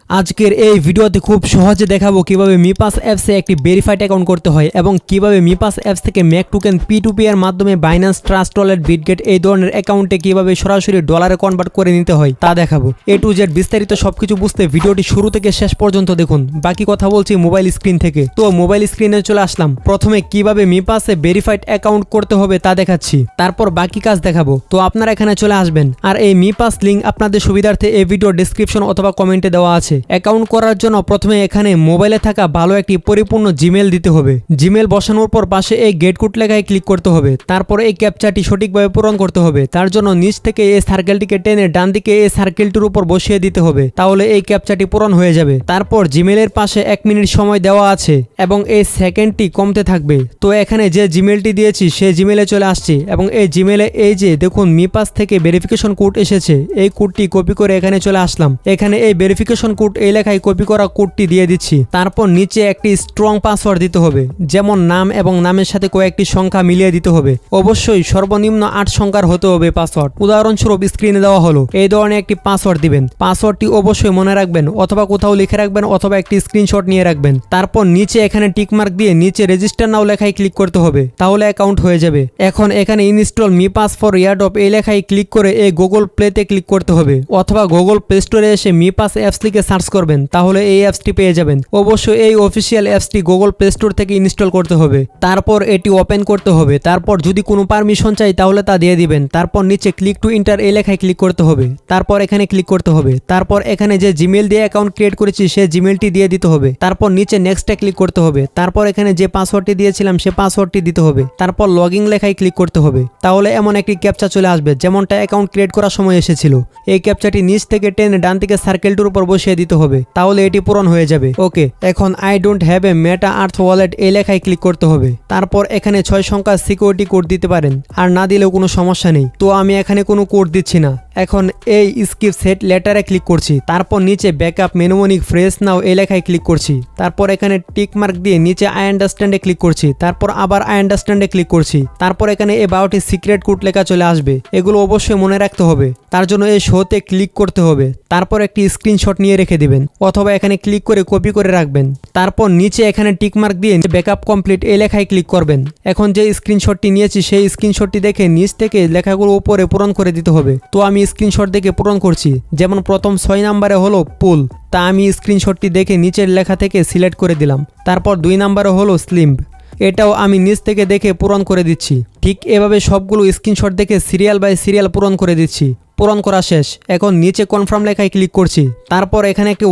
আজকের এই ভিডিওতে খুব সহজে দেখাবো কিভাবে মিপাস অ্যাপসে একটি ভেরিফাইড অ্যাকাউন্ট করতে হয় এবং কিভাবে মিপাস অ্যাপস থেকে ম্যাক টোকেন P2P এর মাধ্যমে বাইন্যান্স ট্রাস্ট ওয়ালেট বিটগেট এই ধরনের অ্যাকাউন্টে কিভাবে সরাসরি ডলারে কনভার্ট করে নিতে হয় তা দেখাবো। A to Z বিস্তারিত সবকিছু বুঝতে ভিডিওটি শুরু থেকে শেষ পর্যন্ত দেখুন। বাকি কথা বলছি মোবাইল স্ক্রিন থেকে। তো মোবাইল স্ক্রিনে চলে আসলাম। প্রথমে কিভাবে মিপাসে ভেরিফাইড অ্যাকাউন্ট করতে হবে তা দেখাচ্ছি, তারপর বাকি কাজ দেখাবো। তো আপনারা এখানে চলে আসবেন আর এই মিপাস লিংক আপনাদের সুবিধার্থে এই ভিডিও ডেসক্রিপশন অথবা কমেন্টে দেওয়া আছে। অ্যাকাউন্ট করার জন্য প্রথমে এখানে মোবাইলে থাকা ভালো একটি পরিপূর্ণ জিমেল দিতে হবে। জিমেল বসানোর পর পাশে এই গেট কোড লেখায় ক্লিক করতে হবে। তারপরে এই ক্যাপচাটি সঠিকভাবে পূরণ করতে হবে। তার জন্য নিচ থেকে এই সার্কেলটিকে টেনে ডান দিকে এই সার্কেলটির উপর বসিয়ে দিতে হবে, তাহলে এই ক্যাপচাটি পূরণ হয়ে যাবে। তারপর জিমেলের পাশে 1 মিনিট সময় দেওয়া আছে এবং এই সেকেন্ডটি কমতে থাকবে। তো এখানে যে জিমেলটি দিয়েছি সেই জিমেলে চলে আসছি এবং এই জিমেলে এই যে দেখুন মিপাস থেকে ভেরিফিকেশন কোড এসেছে, এই কোডটি কপি করে এখানে চলে আসলাম। এখানে এই ভেরিফিকেশন কোড এই লেখায় কপি করা কোডটি দিয়ে দিচ্ছি। তারপর নিচে একটি স্ট্রং পাসওয়ার্ড দিতে হবে, যেমন নাম এবং নামের সাথে কয়েকটি সংখ্যা মিলিয়ে দিতে হবে। অবশ্যই সর্বনিম্ন 8 সংখ্যার হতে হবে পাসওয়ার্ড। উদাহরণস্বরূপ স্ক্রিনে দেওয়া হলো এই ধরনের একটি পাসওয়ার্ড দিবেন। পাসওয়ার্ডটি অবশ্যই মনে রাখবেন অথবা কোথাও লিখে রাখবেন অথবা একটি স্ক্রিনশট নিয়ে রাখবেন। তারপর নিচে এখানে টিকমার্ক দিয়ে নিচে রেজিস্টার নাও লেখায় ক্লিক করতে হবে, তাহলে অ্যাকাউন্ট হয়ে যাবে। এখন এখানে ইনস্টল মিপাস ফর এয়ারড্রপ এই লেখায় ক্লিক করে এই গুগল প্লেতে ক্লিক করতে হবে অথবা গুগল প্লে স্টোরে এসে মিপাস অ্যাপস লিখে সার্চ করবেন, তাহলে এই অ্যাপসটি পেয়ে যাবেন। অবশ্যই এই অফিসিয়াল অ্যাপসটি গুগল প্লে স্টোর থেকে ইনস্টল করতে হবে। তারপর এটি ওপেন করতে হবে। তারপর যদি কোনো পারমিশন চাই তাহলে তা দিয়ে দিবেন। তারপর নিচে ক্লিক টু এন্টার এই লেখায় ক্লিক করতে হবে। তারপর এখানে ক্লিক করতে হবে। তারপর এখানে যে জিমেল দিয়ে অ্যাকাউন্ট ক্রিয়েট করেছি সেই জিমেলটি দিয়ে দিতে হবে। তারপর নিচে নেক্সটে ক্লিক করতে হবে। তারপর এখানে যে পাসওয়ার্ডটি দিয়েছিলাম সে পাসওয়ার্ডটি দিতে হবে। তারপর লগইন লেখায় ক্লিক করতে হবে, তাহলে এমন একটি ক্যাপচা চলে আসবে যেমনটা অ্যাকাউন্ট ক্রিয়েট করার সময় এসেছিল। এই ক্যাপচাটি নিচ থেকে টেনে ডান দিকে সার্কেলটির উপর বসিয়ে দিতে হবে, তাহলে এটি পূরণ হয়ে যাবে। ওকে, এখন I don't have a meta earth wallet এই লেখায় ক্লিক করতে হবে। তারপর এখানে 6 সংখ্যার সিকিউরিটি কোড দিতে পারেন, আর না দিলেও কোনো সমস্যা নেই। তো আমি এখানে কোনো কোড দিচ্ছি না। এখন এই স্কিপ সেট লেটারে ক্লিক করছি। তারপর নিচে ব্যাকআপ মেনুমনিক ফ্রেশ নাও এই লেখায় ক্লিক করছি। তারপর এখানে টিক মার্ক দিয়ে নিচে আই আন্ডারস্ট্যান্ডে ক্লিক করছি। তারপর আবার আই আন্ডারস্ট্যান্ডে ক্লিক করছি। তারপর এখানে এই 12টি সিক্রেট কোড লেখা চলে আসবে, এগুলো অবশ্যই মনে রাখতে হবে। তার জন্য এই শোতে ক্লিক করতে হবে। তারপর একটি স্ক্রিনশট নিয়ে রেখে দিবেন অথবা এখানে ক্লিক করে কপি করে রাখবেন। তারপর নিচে এখানে টিক মার্ক দিয়ে ব্যাকআপ কমপ্লিট এই লেখায় ক্লিক করবেন। এখন যে স্ক্রিনশটটি নিয়েছি সেই স্ক্রিনশটটি দেখে নিচ থেকে লেখাগুলো উপরে পূরণ করে দিতে হবে। তো আমি স্ক্রিনশট দেখে পূরণ করছি। যেমন প্রথম 6 নম্বরে হলো পুল, তা আমি স্ক্রিনশটটি দেখে নিচের লেখা থেকে সিলেক্ট করে দিলাম। তারপর 2 নম্বরে হলো স্লিম্প, এটাও আমি নিচ থেকে দেখে পূরণ করে দিচ্ছি। ঠিক এভাবে সবগুলো স্ক্রিনশট দেখে সিরিয়াল বাই সিরিয়াল পূরণ করে দিচ্ছি। পূরণ করা শেষ। এখন নিচে কনফার্ম লেখায় ক্লিক করছি। তারপর এখানে একটি